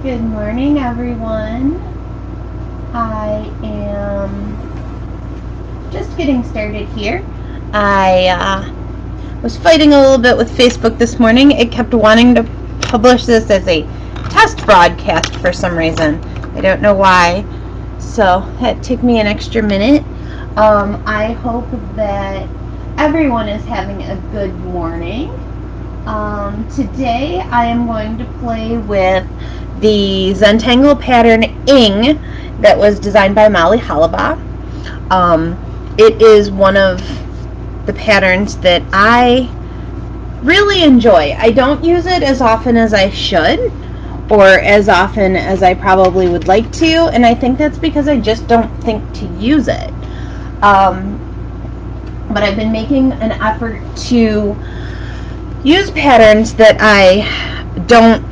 Good morning, everyone. I am just getting started here. I was fighting a little bit with Facebook this morning. It kept wanting to publish this as a test broadcast for some reason. I don't know why. So it took me an extra minute. I hope that everyone is having a good morning. Today I am going to play with the Zentangle pattern Ing that was designed by Molly Halaba. It is one of the patterns that I really enjoy. I don't use it as often as I should, or as often as I probably would like to, and I think that's because I just don't think to use it. But I've been making an effort to use patterns that I don't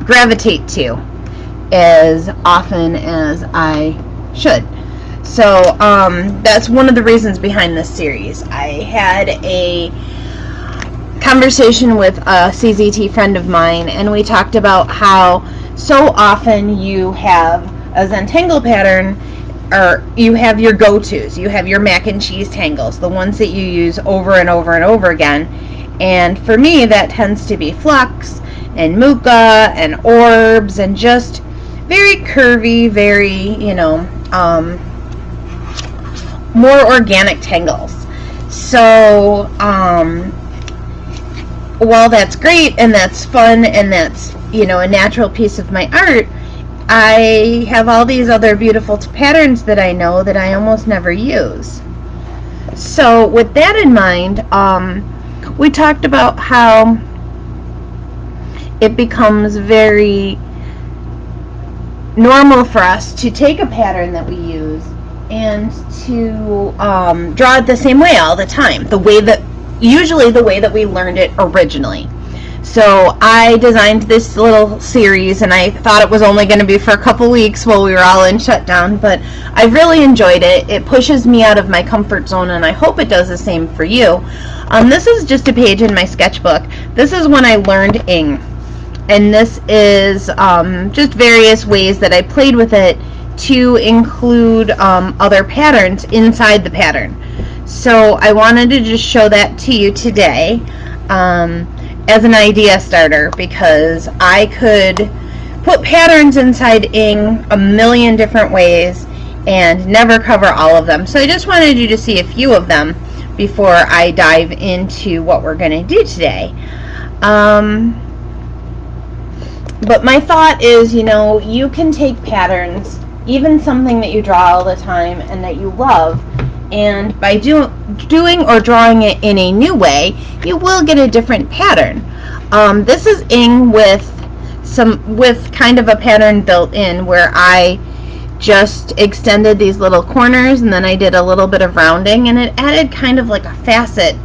gravitate to as often as I should. So that's one of the reasons behind this series. I had a conversation with a CZT friend of mine, and we talked about how so often you have a Zentangle pattern, or you have your go-tos. You have your mac and cheese tangles, the ones that you use over and over and over again. And for me, that tends to be flux and muka and orbs and just very curvy, very, more organic tangles. So, while that's great and that's fun and that's, a natural piece of my art, I have all these other beautiful patterns that I know that I almost never use. So with that in mind, we talked about how it becomes very normal for us to take a pattern that we use and to draw it the same way all the time, usually the way that we learned it originally. So I designed this little series, and I thought it was only going to be for a couple weeks while we were all in shutdown, but I really enjoyed it. It pushes me out of my comfort zone, and I hope it does the same for you. This is just a page in my sketchbook. This is when I learned Ing, and this is just various ways that I played with it to include other patterns inside the pattern. So I wanted to just show that to you today as an idea starter, because I could put patterns inside Ing a million different ways and never cover all of them. So I just wanted you to see a few of them before I dive into what we're going to do today. But my thought is, you can take patterns, even something that you draw all the time and that you love, and by doing or drawing it in a new way, you will get a different pattern. This is Ing with kind of a pattern built in, where I just extended these little corners, and then I did a little bit of rounding, and it added kind of like a facet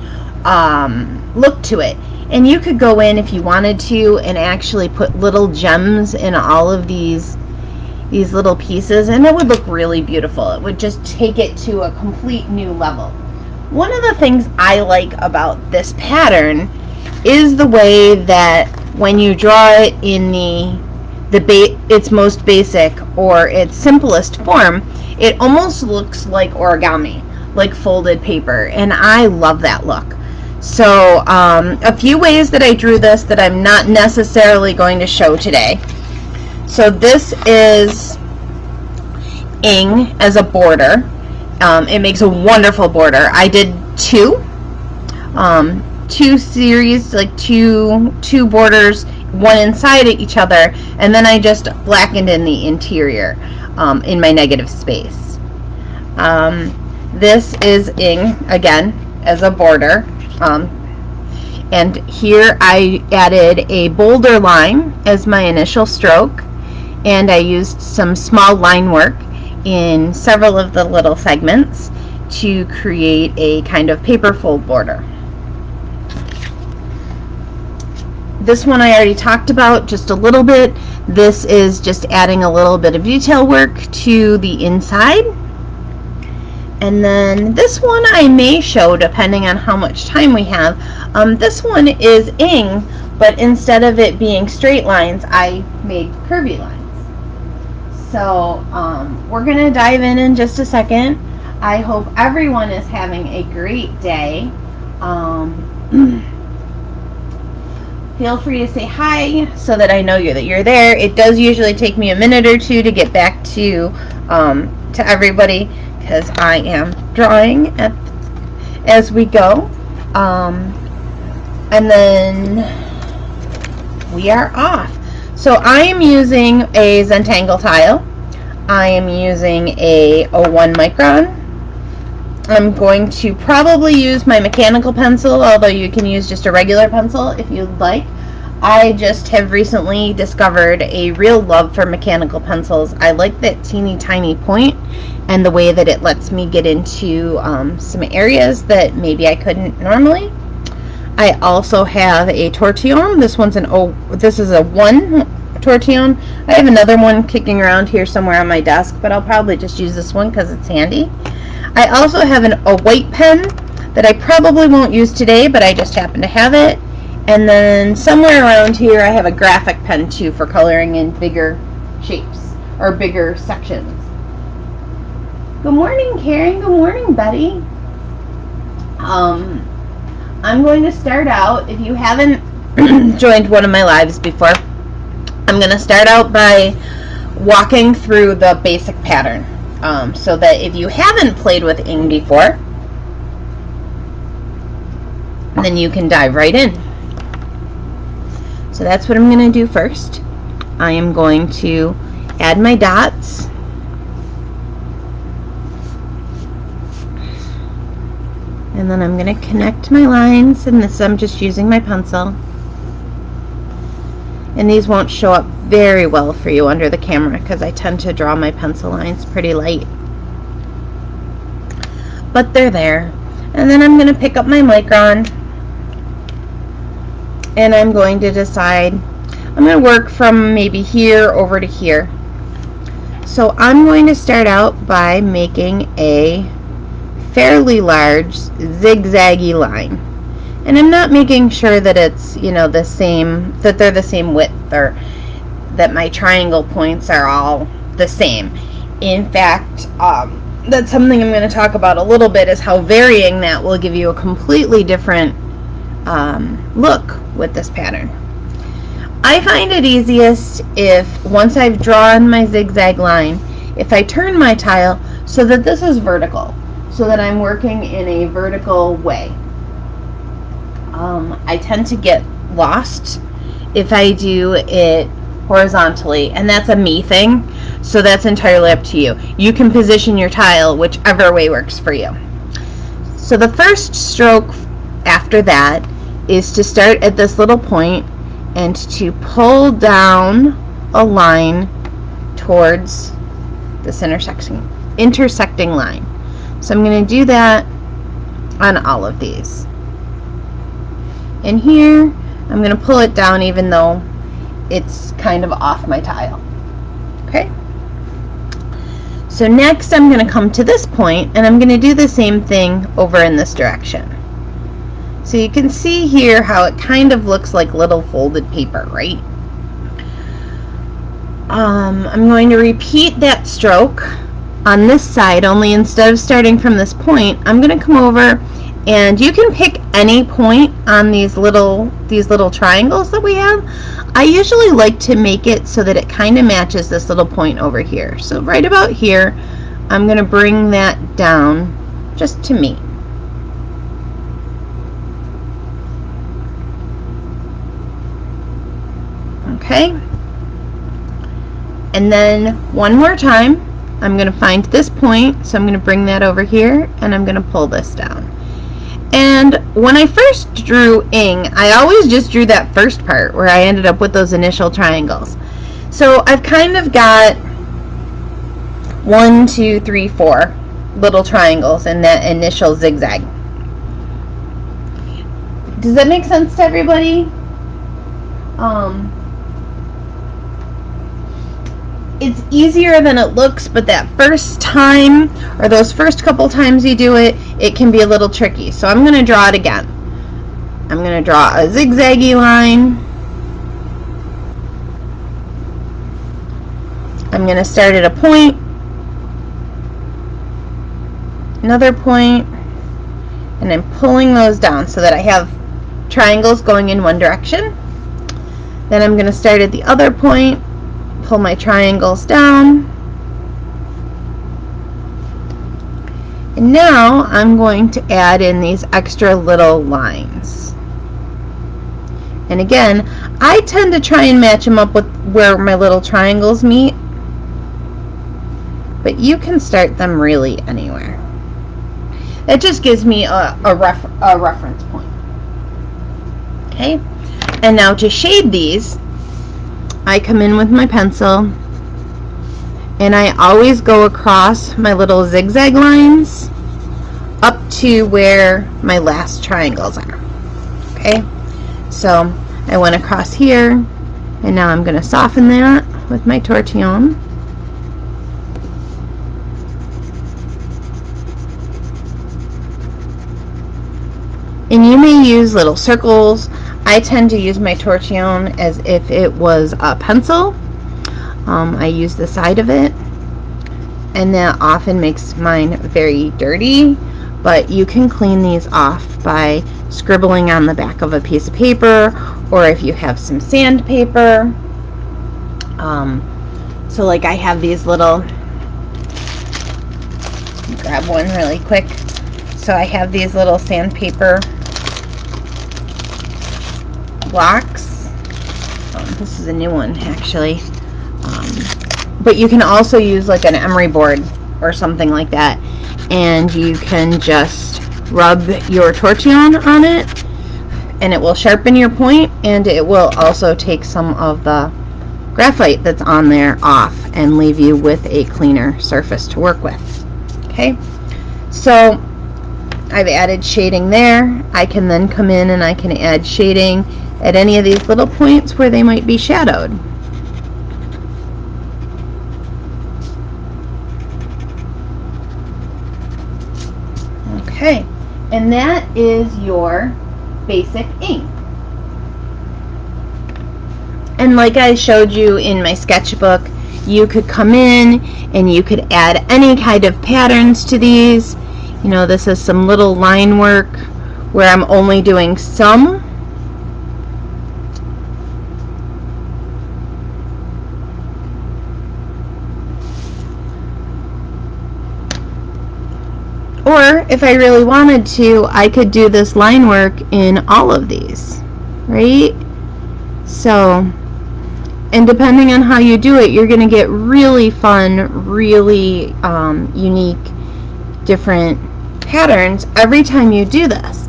look to it. And you could go in if you wanted to and actually put little gems in all of these little pieces, and it would look really beautiful. It would just take it to a complete new level. One of the things I like about this pattern is the way that when you draw it in its most basic or its simplest form, it almost looks like origami, like folded paper, and I love that look. So a few ways that I drew this that I'm not necessarily going to show today. So this is Ing as a border. It makes a wonderful border. I did two series, like two borders, one inside each other, and then I just blackened in the interior in my negative space. This is Ing again as a border, and here I added a boulder line as my initial stroke, and I used some small line work in several of the little segments to create a kind of paper fold border. This one I already talked about just a little bit. This is just adding a little bit of detail work to the inside. And then this one I may show depending on how much time we have. This one is Ing, but instead of it being straight lines, I made curvy lines. So we're going to dive in just a second. I hope everyone is having a great day. Feel free to say hi so that I know that you're there. It does usually take me a minute or two to get back to everybody because I am drawing as we go. And then we are off. So I am using a Zentangle tile. I am using a 01 micron. I'm going to probably use my mechanical pencil, although you can use just a regular pencil if you'd like. I just have recently discovered a real love for mechanical pencils. I like that teeny tiny point and the way that it lets me get into some areas that maybe I couldn't normally. I also have a tortillon. This is a 1 tortillon. I have another one kicking around here somewhere on my desk, but I'll probably just use this one because it's handy. I also have a white pen that I probably won't use today, but I just happen to have it. And then somewhere around here I have a graphic pen too for coloring in bigger shapes or bigger sections. Good morning, Karen. Good morning, Betty. I'm going to start out, if you haven't joined one of my lives before, I'm going to start out by walking through the basic pattern. So that if you haven't played with ing before, then you can dive right in. So that's what I'm going to do first. I am going to add my dots. And then I'm going to connect my lines, and this I'm just using my pencil. And these won't show up very well for you under the camera because I tend to draw my pencil lines pretty light. But they're there. And then I'm going to pick up my micron, and I'm going to decide, I'm going to work from maybe here over to here. So I'm going to start out by making a fairly large zigzaggy line. And I'm not making sure that it's, the same, that they're the same width, or that my triangle points are all the same. In fact, that's something I'm going to talk about a little bit, is how varying that will give you a completely different look with this pattern. I find it easiest if, once I've drawn my zigzag line, if I turn my tile so that this is vertical, so that I'm working in a vertical way. I tend to get lost if I do it horizontally, and that's a me thing, so that's entirely up to you. You can position your tile whichever way works for you. So the first stroke after that is to start at this little point and to pull down a line towards this intersecting line. So I'm going to do that on all of these. And here, I'm going to pull it down even though it's kind of off my tile. Okay? So next I'm going to come to this point, and I'm going to do the same thing over in this direction. So you can see here how it kind of looks like little folded paper, right? I'm going to repeat that stroke on this side, only instead of starting from this point, I'm going to come over, and you can pick any point on these little triangles that we have. I usually like to make it so that it kind of matches this little point over here. So right about here, I'm going to bring that down just to meet. Okay? And then one more time, I'm going to find this point, so I'm going to bring that over here, and I'm going to pull this down. And when I first drew ing, I always just drew that first part where I ended up with those initial triangles. So I've kind of got 1, 2, 3, 4 little triangles in that initial zigzag. Does that make sense to everybody? It's easier than it looks, but that first time, or those first couple times you do it, it can be a little tricky. So I'm going to draw it again. I'm going to draw a zigzaggy line, I'm going to start at a point, another point, and I'm pulling those down so that I have triangles going in one direction. Then I'm going to start at the other point, pull my triangles down, and now I'm going to add in these extra little lines. And again, I tend to try and match them up with where my little triangles meet, but you can start them really anywhere. It just gives me a reference point. Okay, and now to shade these, I come in with my pencil and I always go across my little zigzag lines up to where my last triangles are. Okay, so I went across here, and now I'm going to soften that with my tortillon. And you may use little circles. I tend to use my tortillon as if it was a pencil. I use the side of it, and that often makes mine very dirty, but you can clean these off by scribbling on the back of a piece of paper, or if you have some sandpaper. So like I have these little, grab one really quick. So I have these little sandpaper blocks. This is a new one actually. But you can also use like an emery board or something like that, and you can just rub your tortillon on it, and it will sharpen your point, and it will also take some of the graphite that's on there off and leave you with a cleaner surface to work with. Okay, so I've added shading there. I can then come in and I can add shading at any of these little points where they might be shadowed. Okay, and that is your basic ink. And like I showed you in my sketchbook, you could come in and you could add any kind of patterns to these. You know, this is some little line work where I'm only doing some. Or if I really wanted to, I could do this line work in all of these, right? So, and depending on how you do it, you're going to get really fun, really unique, different patterns every time you do this.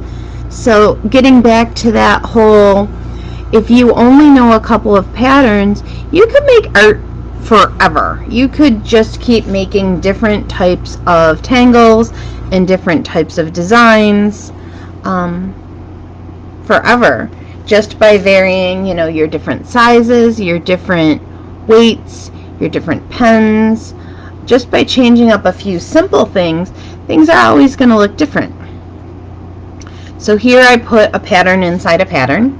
So getting back to that whole, if you only know a couple of patterns, you could make art forever. You could just keep making different types of tangles and different types of designs forever, just by varying, you know, your different sizes, your different weights, your different pens. Just by changing up a few simple things, things are always going to look different. So here I put a pattern inside a pattern.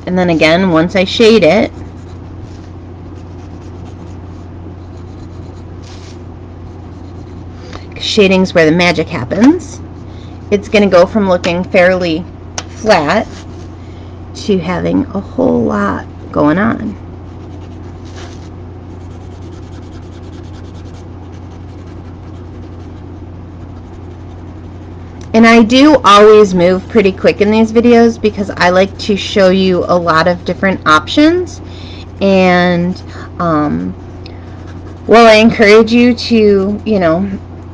And then again, once I shade it, shading's where the magic happens. It's going to go from looking fairly flat to having a whole lot going on. And I do always move pretty quick in these videos because I like to show you a lot of different options. And while I encourage you to, you know,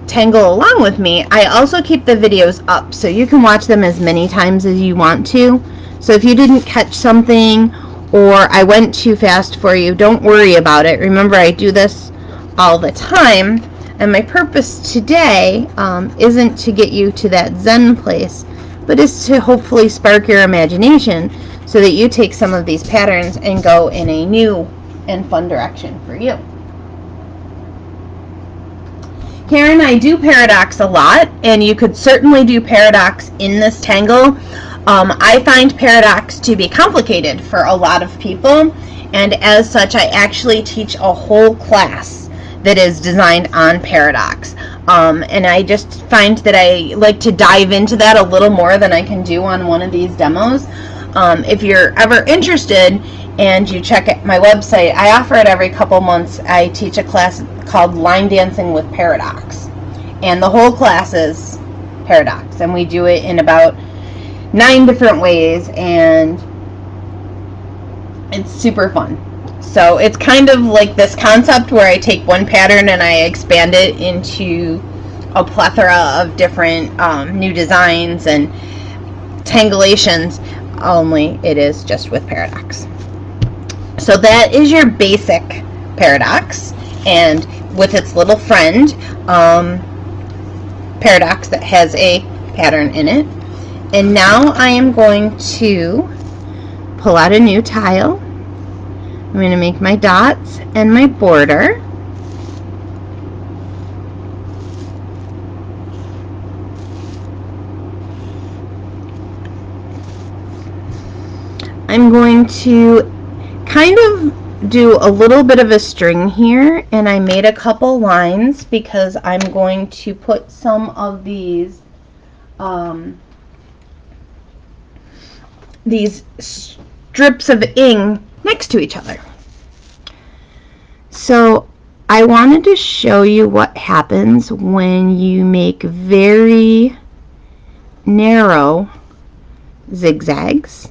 tangle along with me, I also keep the videos up so you can watch them as many times as you want to. So if you didn't catch something or I went too fast for you, don't worry about it. Remember, I do this all the time, and my purpose today isn't to get you to that Zen place, but is to hopefully spark your imagination so that you take some of these patterns and go in a new and fun direction for you. Karen, I do paradox a lot, and you could certainly do paradox in this tangle. I find paradox to be complicated for a lot of people, and as such I actually teach a whole class that is designed on paradox. And I just find that I like to dive into that a little more than I can do on one of these demos. If you're ever interested and you check my website, I offer it every couple months. I teach a class called Line Dancing with Paradox, and the whole class is paradox, and we do it in about 9 different ways, and it's super fun. So it's kind of like this concept where I take one pattern and I expand it into a plethora of different new designs and tangulations, only it is just with paradox. So that is your basic paradox, and with its little friend, paradox that has a pattern in it. And now I am going to pull out a new tile. I'm going to make my dots and my border. I'm going to kind of do a little bit of a string here, and I made a couple lines because I'm going to put some of these strips of ing next to each other. So I wanted to show you what happens when you make very narrow zigzags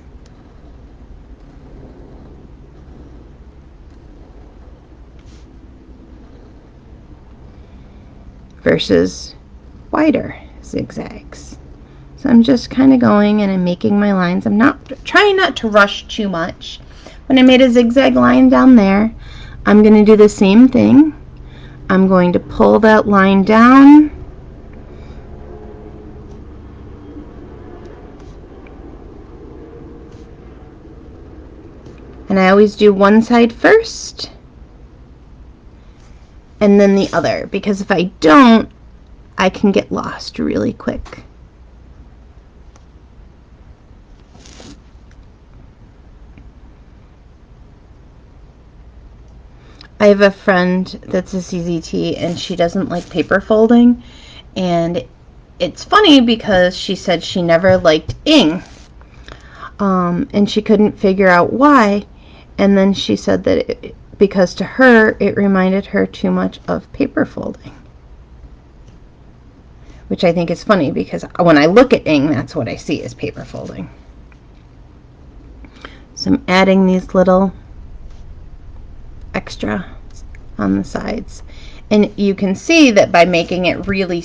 versus wider zigzags. So I'm just kind of going and I'm making my lines. I'm trying not to rush too much. When I made a zigzag line down there, I'm going to do the same thing. I'm going to pull that line down, and I always do one side first and then the other, because if I don't, I can get lost really quick. I have a friend that's a CZT, and she doesn't like paper folding, and it's funny because she said she never liked ing, and she couldn't figure out why, and then she said that because to her it reminded her too much of paper folding, which I think is funny because when I look at ing, that's what I see is paper folding. So I'm adding these little extra on the sides, and you can see that by making it really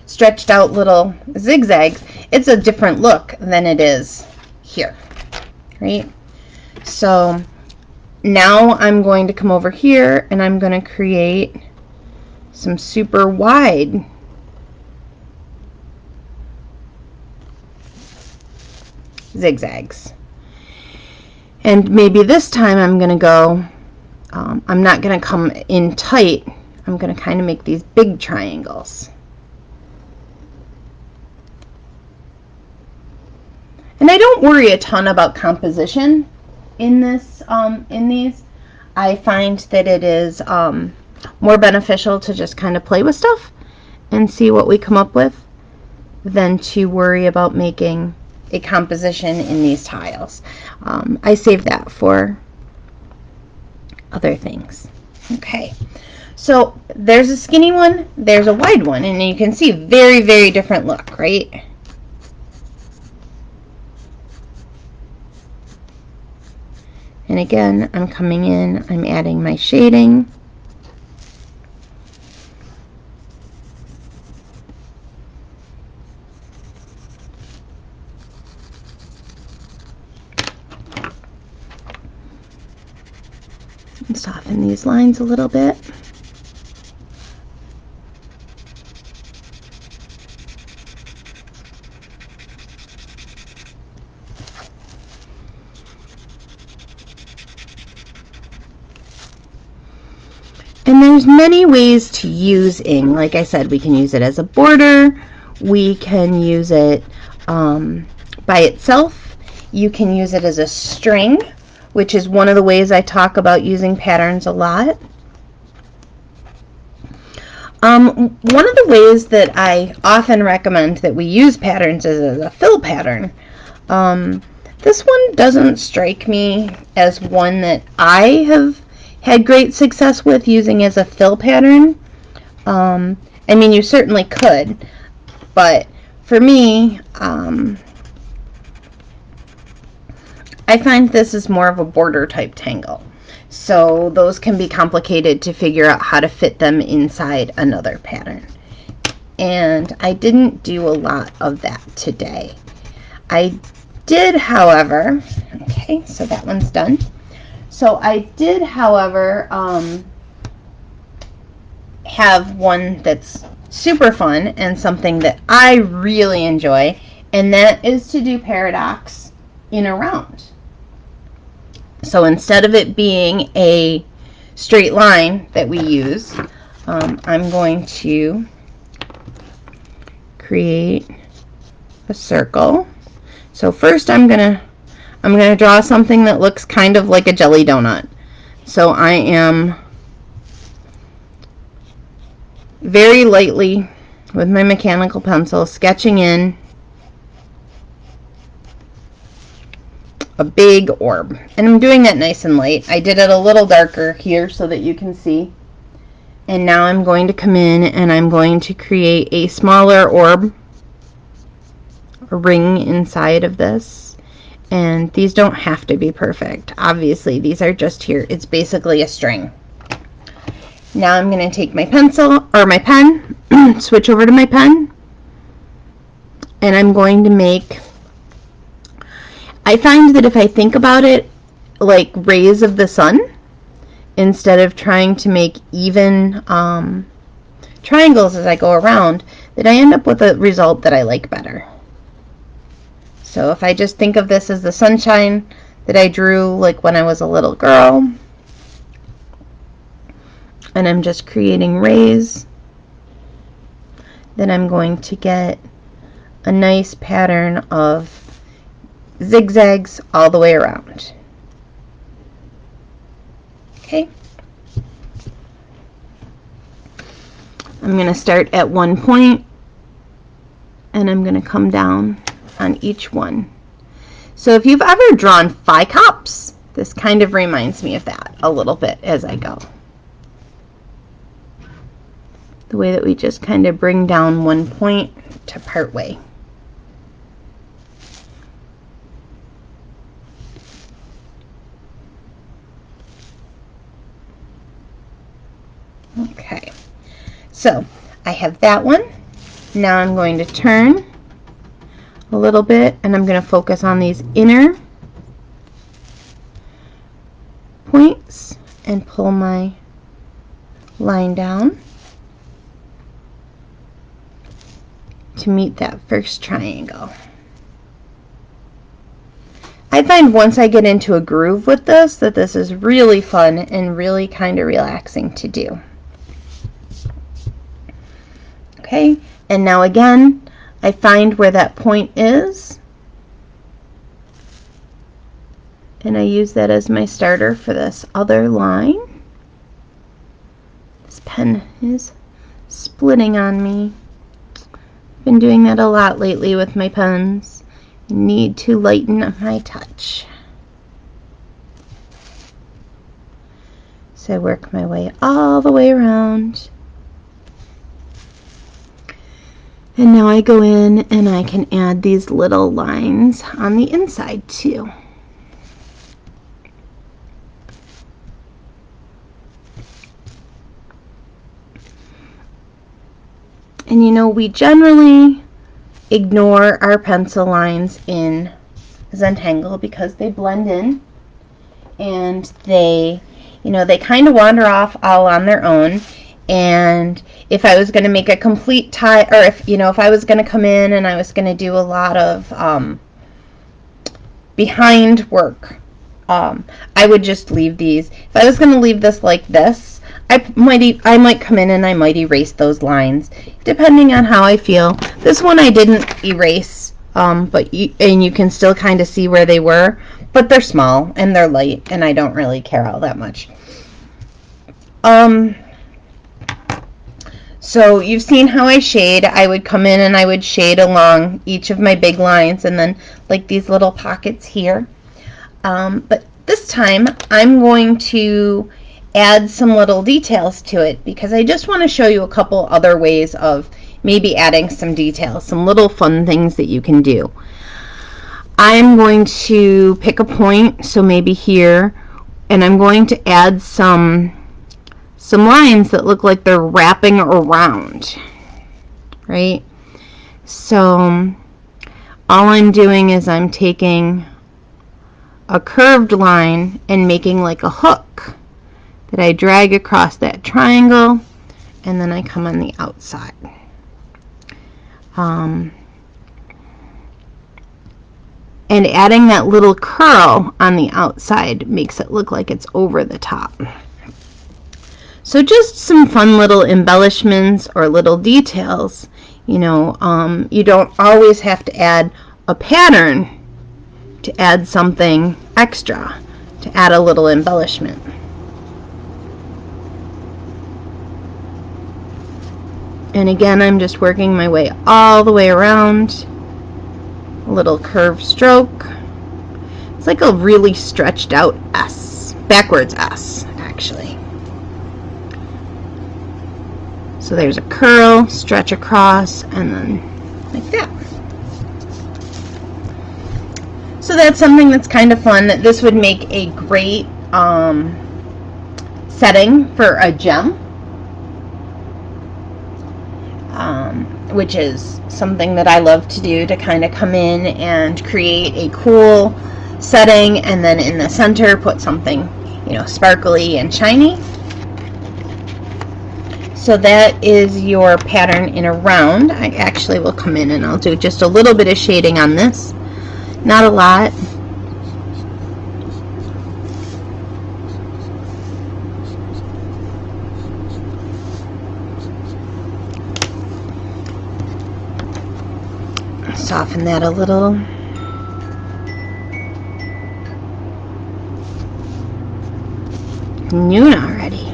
stretched out little zigzags, it's a different look than it is here, right? So now I'm going to come over here and I'm going to create some super wide zigzags. And maybe this time I'm going to go, I'm not going to come in tight. I'm going to kind of make these big triangles. And I don't worry a ton about composition in this, in these. I find that it is more beneficial to just kind of play with stuff and see what we come up with than to worry about making a composition in these tiles. I save that for other things. Okay, so there's a skinny one, there's a wide one, and you can see very, very different look, right? And again, I'm coming in, I'm adding my shading. And soften these lines a little bit. And there's many ways to use ing. Like I said, we can use it as a border, We can use it by itself. You can use it as a string, which is one of the ways I talk about using patterns a lot. One of the ways that I often recommend that we use patterns is as a fill pattern. This one doesn't strike me as one that I have had great success with using as a fill pattern. I mean, you certainly could, but for me, I find this is more of a border type tangle. So those can be complicated to figure out how to fit them inside another pattern. And I didn't do a lot of that today. I did, however, okay, so that one's done. So I did, however, have one that's super fun and something that I really enjoy, and that is to do paradox in a round. So instead of it being a straight line that we use, I'm going to create a circle. So first I'm gonna draw something that looks kind of like a jelly donut. So I am very lightly with my mechanical pencil sketching in a big orb, and I'm doing that nice and light. I did it a little darker here so that you can see. And now I'm going to come in and I'm going to create a smaller orb, a ring inside of this. And these don't have to be perfect. Obviously, these are just here. It's basically a string. Now I'm going to take my pencil or my pen, switch over to my pen, and I'm going to make, I find that if I think about it like rays of the sun, instead of trying to make even triangles as I go around, that I end up with a result that I like better. So if I just think of this as the sunshine that I drew like when I was a little girl, and I'm just creating rays, then I'm going to get a nice pattern of zigzags all the way around. Okay. I'm going to start at one point and I'm going to come down on each one. So if you've ever drawn phi cups, this kind of reminds me of that a little bit as I go. The way that we just kind of bring down one point to part way. Okay, so I have that one. Now I'm going to turn a little bit and I'm going to focus on these inner points and pull my line down to meet that first triangle. I find once I get into a groove with this, that this is really fun and really kind of relaxing to do. Okay, and now again, I find where that point is, and I use that as my starter for this other line. This pen is splitting on me. I've been doing that a lot lately with my pens. I need to lighten up my touch. So I work my way all the way around. And now I go in and I can add these little lines on the inside too. And you know, we generally ignore our pencil lines in Zentangle because they blend in and they, you know, they kind of wander off all on their own. And if I was going to make a complete tie, or if, you know, if I was going to come in and I was going to do a lot of behind work, I would just leave these. If I was going to leave this like this, I might come in and I might erase those lines, depending on how I feel. This one I didn't erase, but you can still kind of see where they were, but they're small and they're light, and I don't really care all that much. So you've seen how I shade. I would come in and I would shade along each of my big lines, and then like these little pockets here. But this time I'm going to add some little details to it, because I just want to show you a couple other ways of maybe adding some details, some little fun things that you can do. I'm going to pick a point, so maybe here, and I'm going to add some lines that look like they're wrapping around, right? So all I'm doing is I'm taking a curved line and making like a hook that I drag across that triangle, and then I come on the outside. And adding that little curl on the outside makes it look like it's over the top. So just some fun little embellishments or little details. You know, you don't always have to add a pattern to add something extra, to add a little embellishment. And again, I'm just working my way all the way around. A little curved stroke. It's like a really stretched out S, backwards S, actually. So there's a curl, stretch across, and then like that. So that's something that's kind of fun. This would make a great setting for a gem. Which is something that I love to do, to kind of come in and create a cool setting, and then in the center put something, you know, sparkly and shiny. So that is your pattern in a round. I actually will come in and I'll do just a little bit of shading on this, not a lot. Soften that a little. Noon already.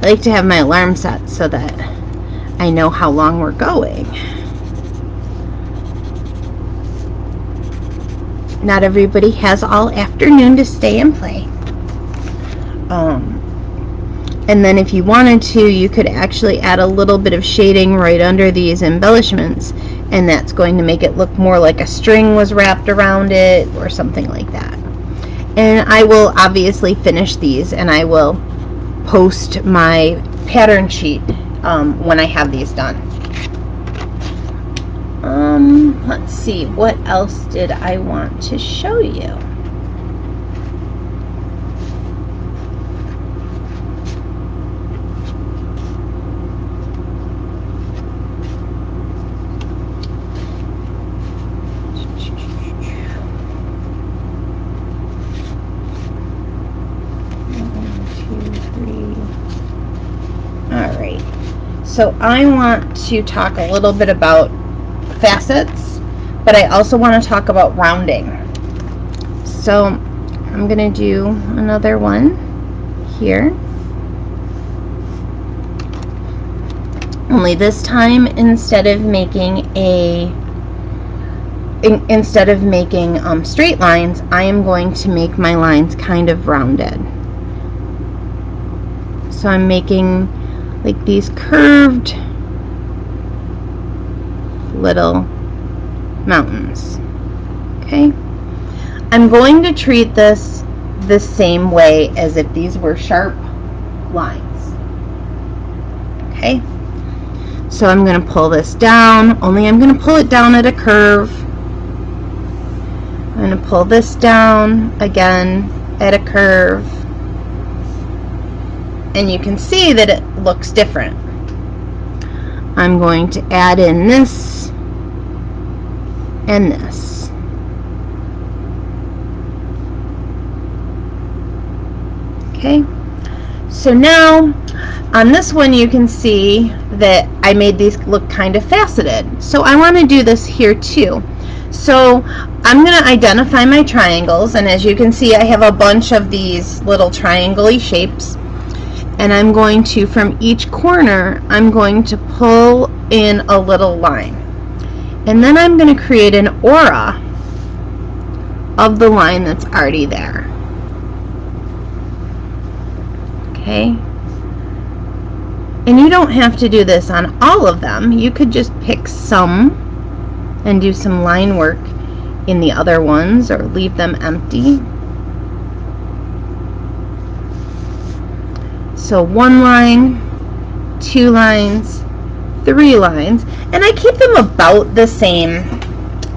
I like to have my alarm set so that I know how long we're going. Not everybody has all afternoon to stay and play. And then if you wanted to, you could actually add a little bit of shading right under these embellishments, and that's going to make it look more like a string was wrapped around it or something like that. And I will obviously finish these, and I will post my pattern sheet when I have these done. Let's see, what else did I want to show you? So I want to talk a little bit about facets, but I also want to talk about rounding. So I'm going to do another one here. Only this time, instead of making straight lines, I am going to make my lines kind of rounded. So I'm making like these curved little mountains. Okay, I'm going to treat this the same way as if these were sharp lines. Okay, so I'm going to pull this down, only I'm going to pull it down at a curve. I'm going to pull this down again at a curve, and you can see that it looks different. I'm going to add in this and this. Okay, So now on this one you can see that I made these look kind of faceted. So I want to do this here too. So I'm going to identify my triangles, and as you can see I have a bunch of these little triangle-y shapes, and I'm going to, from each corner, I'm going to pull in a little line. And then I'm going to create an aura of the line that's already there. Okay? And you don't have to do this on all of them. You could just pick some and do some line work in the other ones, or leave them empty. So 1 line, 2 lines, 3 lines, and I keep them about the same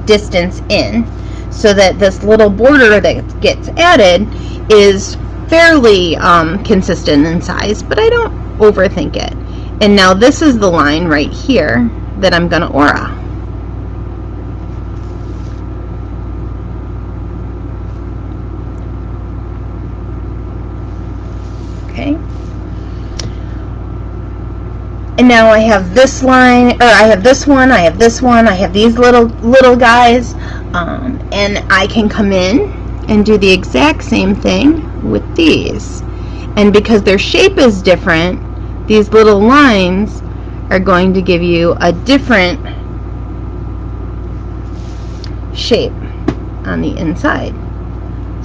distance in, so that this little border that gets added is fairly consistent in size, but I don't overthink it. And now this is the line right here that I'm going to aura. Okay. And now I have this line, or I have this one, I have this one, I have these little guys, and I can come in and do the exact same thing with these. And because their shape is different, these little lines are going to give you a different shape on the inside.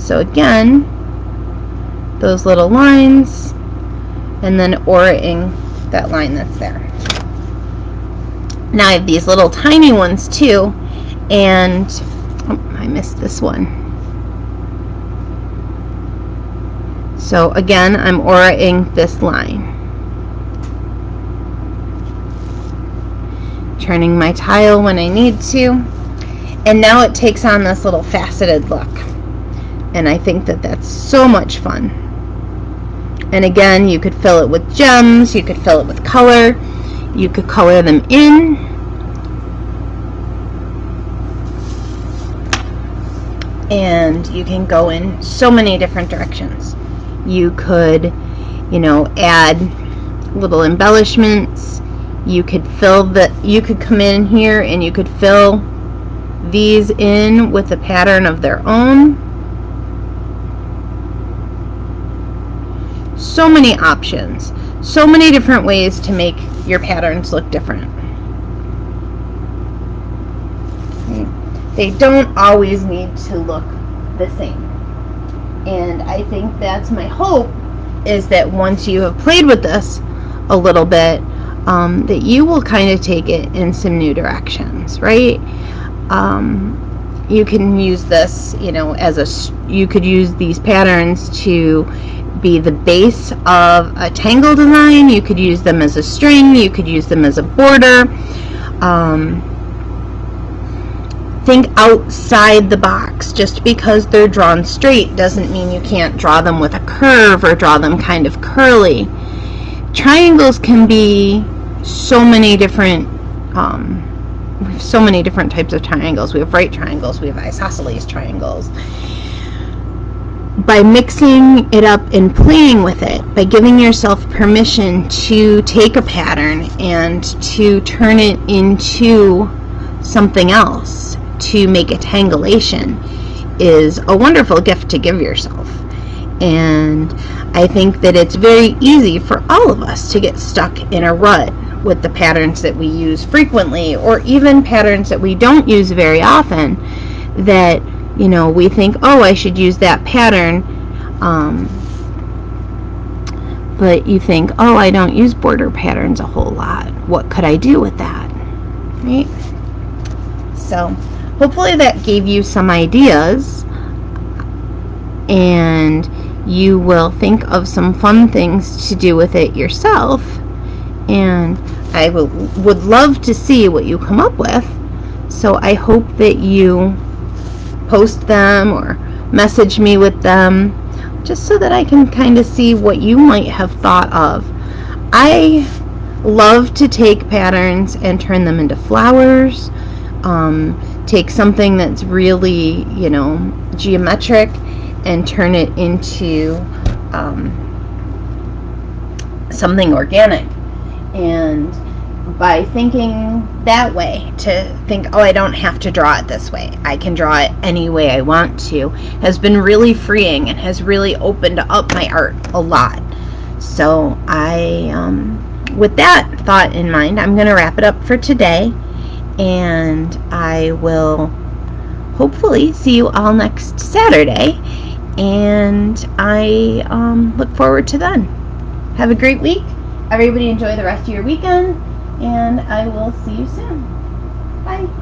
So again, those little lines, and then auraing that line that's there. Now I have these little tiny ones too, and oh, I missed this one. So again, I'm auraing this line. Turning my tile when I need to, and now it takes on this little faceted look, and I think that that's so much fun. And again, you could fill it with gems, you could fill it with color, you could color them in. And you can go in so many different directions. You could, add little embellishments. You could you could come in here and you could fill these in with a pattern of their own. So many options, so many different ways to make your patterns look different. Okay. They don't always need to look the same. And I think that's my hope, is that once you have played with this a little bit, that you will kind of take it in some new directions, right? You can use this, you could use these patterns to be the base of a tangle design. You could use them as a string, you could use them as a border. Think outside the box. Just because they're drawn straight doesn't mean you can't draw them with a curve or draw them kind of curly. Triangles can be so many different we have so many different types of triangles. We have right triangles, we have isosceles triangles. By mixing it up and playing with it, by giving yourself permission to take a pattern and to turn it into something else, to make a tangulation, is a wonderful gift to give yourself. And I think that it's very easy for all of us to get stuck in a rut with the patterns that we use frequently, or even patterns that we don't use very often, that we think, oh, I should use that pattern, but you think, oh, I don't use border patterns a whole lot. What could I do with that? Right? So hopefully that gave you some ideas, and you will think of some fun things to do with it yourself. And I would love to see what you come up with. So I hope that you post them or message me with them, just so that I can kind of see what you might have thought of. I love to take patterns and turn them into flowers. Take something that's really, geometric and turn it into something organic. And by thinking that way, to think, oh, I don't have to draw it this way, I can draw it any way I want to, has been really freeing and has really opened up my art a lot. So with that thought in mind, I'm going to wrap it up for today, and I will hopefully see you all next Saturday, and I look forward to then. Have a great week. Everybody enjoy the rest of your weekend, and I will see you soon. Bye.